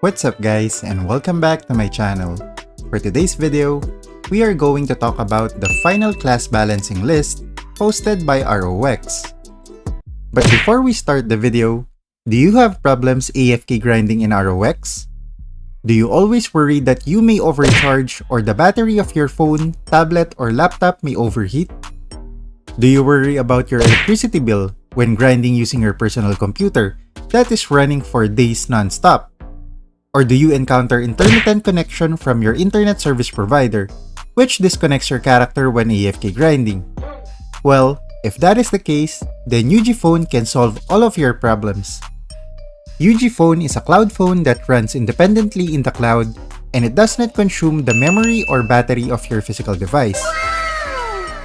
What's up guys, and welcome back to my channel. For today's video, we are going to talk about the final class balancing list posted by ROX. But before we start the video, do you have problems AFK grinding in ROX? Do you always worry that you may overcharge or the battery of your phone, tablet, or laptop may overheat? Do you worry about your electricity bill when grinding using your personal computer that is running for days non-stop? Or do you encounter intermittent connection from your internet service provider, which disconnects your character when AFK grinding? Well, if that is the case, then UgPhone can solve all of your problems. UgPhone is a cloud phone that runs independently in the cloud, and it does not consume the memory or battery of your physical device.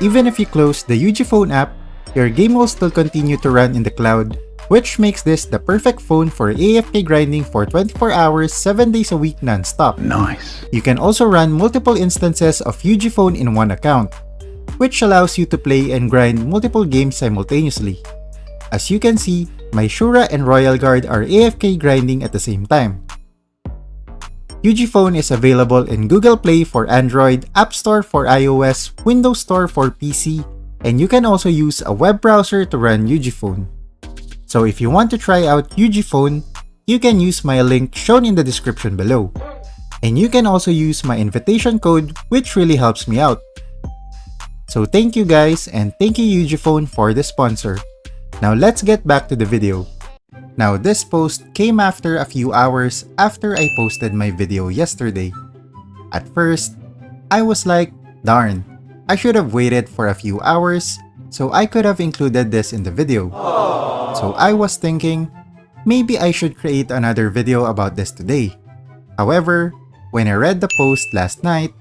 Even if you close the UgPhone app, your game will still continue to run in the cloud, which makes this the perfect phone for AFK grinding for 24 hours, 7 days a week non-stop. Nice. You can also run multiple instances of UgPhone in one account, which allows you to play and grind multiple games simultaneously. As you can see, my Shura and Royal Guard are AFK grinding at the same time. UgPhone is available in Google Play for Android, App Store for iOS, Windows Store for PC, and you can also use a web browser to run UgPhone. So if you want to try out UgPhone, you can use my link shown in the description below. And you can also use my invitation code, which really helps me out. So thank you guys, and thank you UgPhone for the sponsor. Now let's get back to the video. Now this post came after a few hours after I posted my video yesterday. At first, I was like, darn, I should have waited for a few hours so I could have included this in the video. So I was thinking, maybe I should create another video about this today. However, when I read the post last night,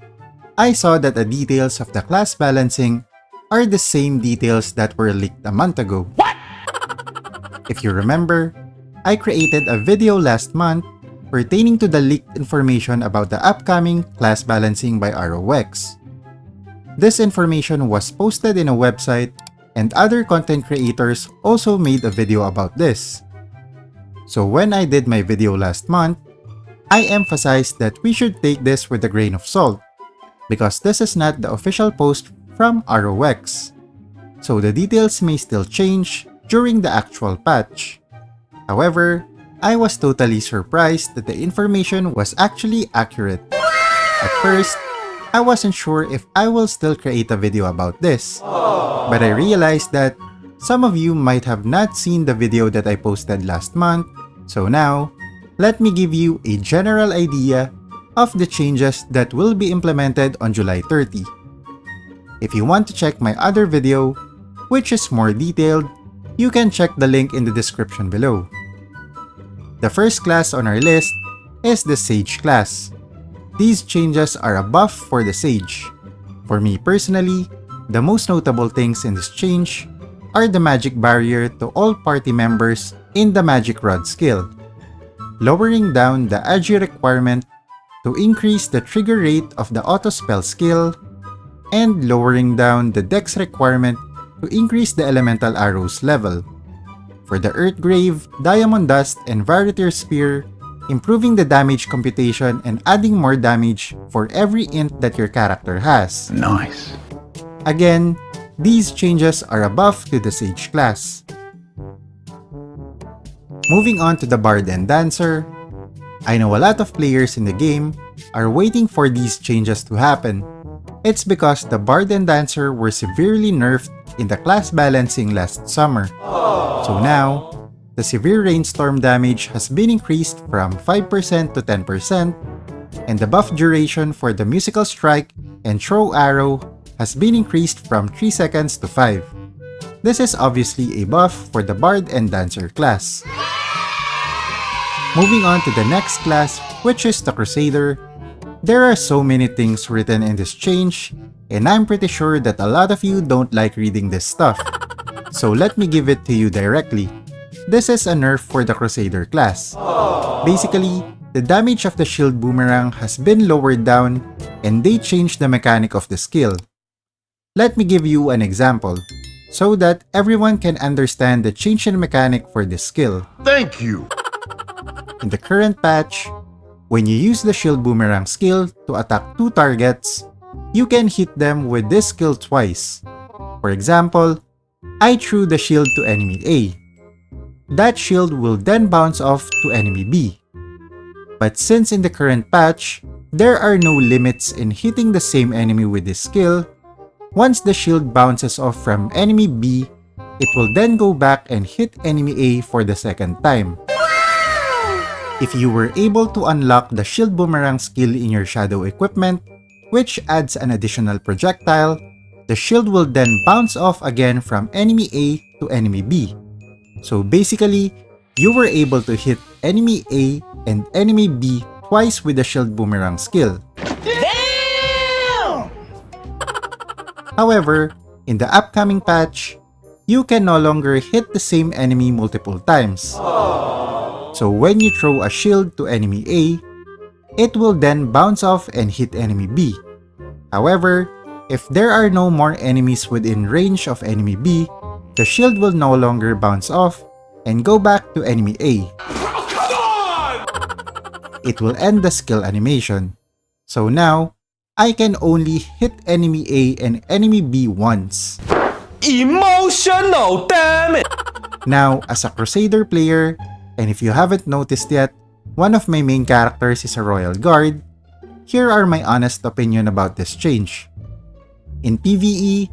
I saw that the details of the class balancing are the same details that were leaked a month ago. What? If you remember, I created a video last month pertaining to the leaked information about the upcoming class balancing by ROX. This information was posted in a website, and other content creators also made a video about this. So when I did my video last month, I emphasized that we should take this with a grain of salt, because this is not the official post from ROX. So the details may still change during the actual patch. However, I was totally surprised that the information was actually accurate. At first, I wasn't sure if I will still create a video about this, but I realized that some of you might have not seen the video that I posted last month, so now, let me give you a general idea of the changes that will be implemented on July 30. If you want to check my other video, which is more detailed, you can check the link in the description below. The first class on our list is the Sage class. These changes are a buff for the Sage. For me personally, the most notable things in this change are the magic barrier to all party members in the magic rod skill, lowering down the agi requirement to increase the trigger rate of the auto spell skill, and lowering down the dex requirement to increase the elemental arrows level. For the Earthgrave, Diamond Dust, and Varietyr Spear, improving the damage computation and adding more damage for every int that your character has. Nice. Again, these changes are a buff to the Sage class. Moving on to the Bard and Dancer, I know a lot of players in the game are waiting for these changes to happen. It's because the Bard and Dancer were severely nerfed in the class balancing last summer. So now, the severe rainstorm damage has been increased from 5% to 10%, and the buff duration for the musical strike and throw arrow has been increased from 3 seconds to 5. This is obviously a buff for the Bard and Dancer class. Moving on to the next class, which is the Crusader, there are so many things written in this change, and I'm pretty sure that a lot of you don't like reading this stuff. So let me give it to you directly. This is a nerf for the Crusader class. Basically, the damage of the shield boomerang has been lowered down, and they changed the mechanic of the skill. Let me give you an example, so that everyone can understand the change in mechanic for this skill. Thank you. In the current patch, When you use the Shield Boomerang skill to attack 2 targets, you can hit them with this skill twice. For example, I threw the shield to enemy A. That shield will then bounce off to enemy B. But since in the current patch, there are no limits in hitting the same enemy with this skill, once the shield bounces off from enemy B, it will then go back and hit enemy A for the second time. If you were able to unlock the Shield Boomerang skill in your Shadow equipment, which adds an additional projectile, the shield will then bounce off again from enemy A to enemy B. So basically, you were able to hit enemy A and enemy B twice with the Shield Boomerang skill. Damn! However, in the upcoming patch, you can no longer hit the same enemy multiple times. So when you throw a shield to enemy A, it will then bounce off and hit enemy B. However, if there are no more enemies within range of enemy B, the shield will no longer bounce off and go back to enemy A. It will end the skill animation. So now, I can only hit enemy A and enemy B once. Emotional, damn it! Now, as a Crusader player, and if you haven't noticed yet, one of my main characters is a Royal Guard, here are my honest opinion about this change. In PvE,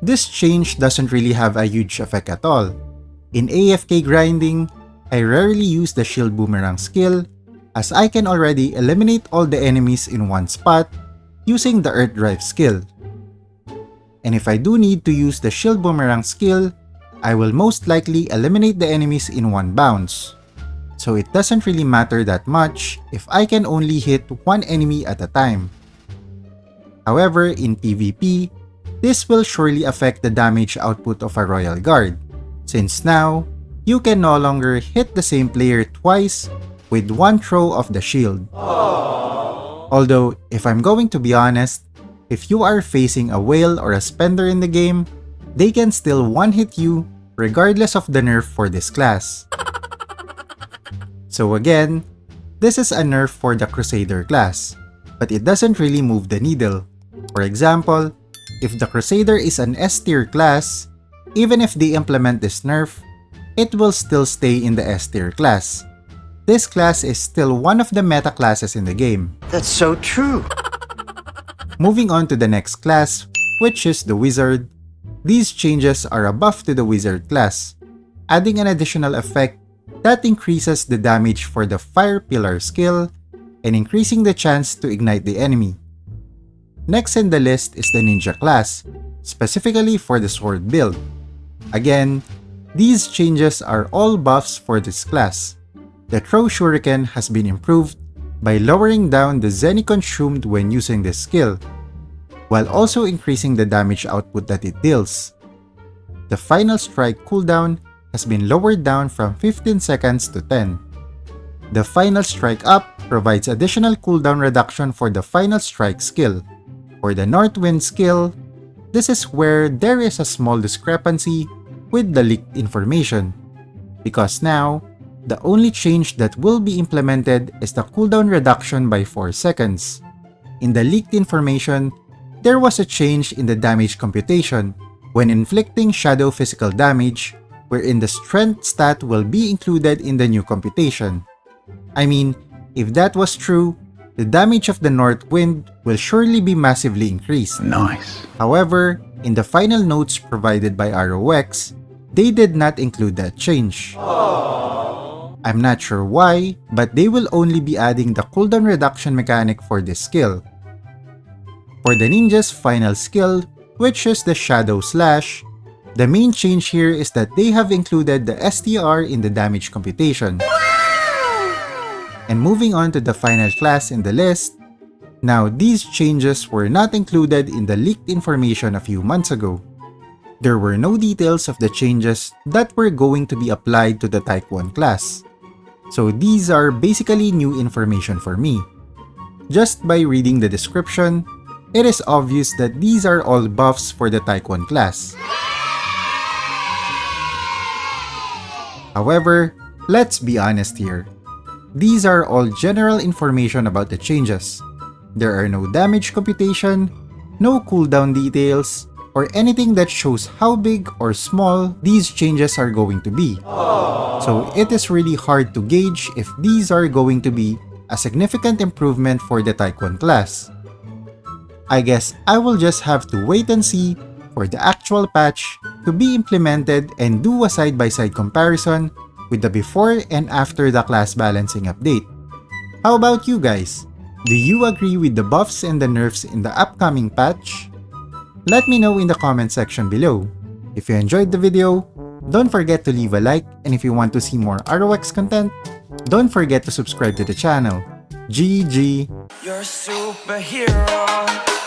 this change doesn't really have a huge effect at all. In AFK grinding, I rarely use the Shield Boomerang skill as I can already eliminate all the enemies in one spot using the Earth Drive skill. And if I do need to use the Shield Boomerang skill, I will most likely eliminate the enemies in one bounce. So it doesn't really matter that much if I can only hit one enemy at a time. However, in PvP, this will surely affect the damage output of a Royal Guard, since now, you can no longer hit the same player twice with one throw of the shield. Although, if I'm going to be honest, if you are facing a whale or a spender in the game, they can still one-hit you regardless of the nerf for this class. So again, this is a nerf for the Crusader class, but it doesn't really move the needle. For example, if the Crusader is an S tier class, even if they implement this nerf, it will still stay in the S tier class. This class is still one of the meta classes in the game. That's so true. Moving on to the next class, which is the Wizard. These changes are a buff to the Wizard class, adding an additional effect that increases the damage for the Fire Pillar skill and increasing the chance to ignite the enemy. Next in the list is the Ninja class, specifically for the sword build. Again, these changes are all buffs for this class. The Throw Shuriken has been improved by lowering down the Zenny consumed when using this skill, while also increasing the damage output that it deals. The Final Strike cooldown has been lowered down from 15 seconds to 10. The Final Strike Up provides additional cooldown reduction for the Final Strike skill. For the Northwind skill, this is where there is a small discrepancy with the leaked information, because now, the only change that will be implemented is the cooldown reduction by 4 seconds. In the leaked information, there was a change in the damage computation when inflicting shadow physical damage, wherein the strength stat will be included in the new computation. I mean, if that was true, the damage of the North Wind will surely be massively increased. Nice. However, in the final notes provided by ROX, they did not include that change. I'm not sure why, but they will only be adding the cooldown reduction mechanic for this skill. For the ninja's final skill, which is the Shadow Slash, the main change here is that they have included the STR in the damage computation. And moving on to the final class in the list, now these changes were not included in the leaked information a few months ago. There were no details of the changes that were going to be applied to the Taekwon class. So these are basically new information for me. Just by reading the description, it is obvious that these are all buffs for the Taekwon class. However, let's be honest here. These are all general information about the changes. There are no damage computation, no cooldown details, or anything that shows how big or small these changes are going to be. So it is really hard to gauge if these are going to be a significant improvement for the Taekwon class. I guess I will just have to wait and see for the actual patch to be implemented and do a side-by-side comparison with the before and after the class balancing update. How about you guys? Do you agree with the buffs and the nerfs in the upcoming patch? Let me know in the comment section below. If you enjoyed the video, don't forget to leave a like, and if you want to see more ROX content, don't forget to subscribe to the channel. GG! You're a superhero.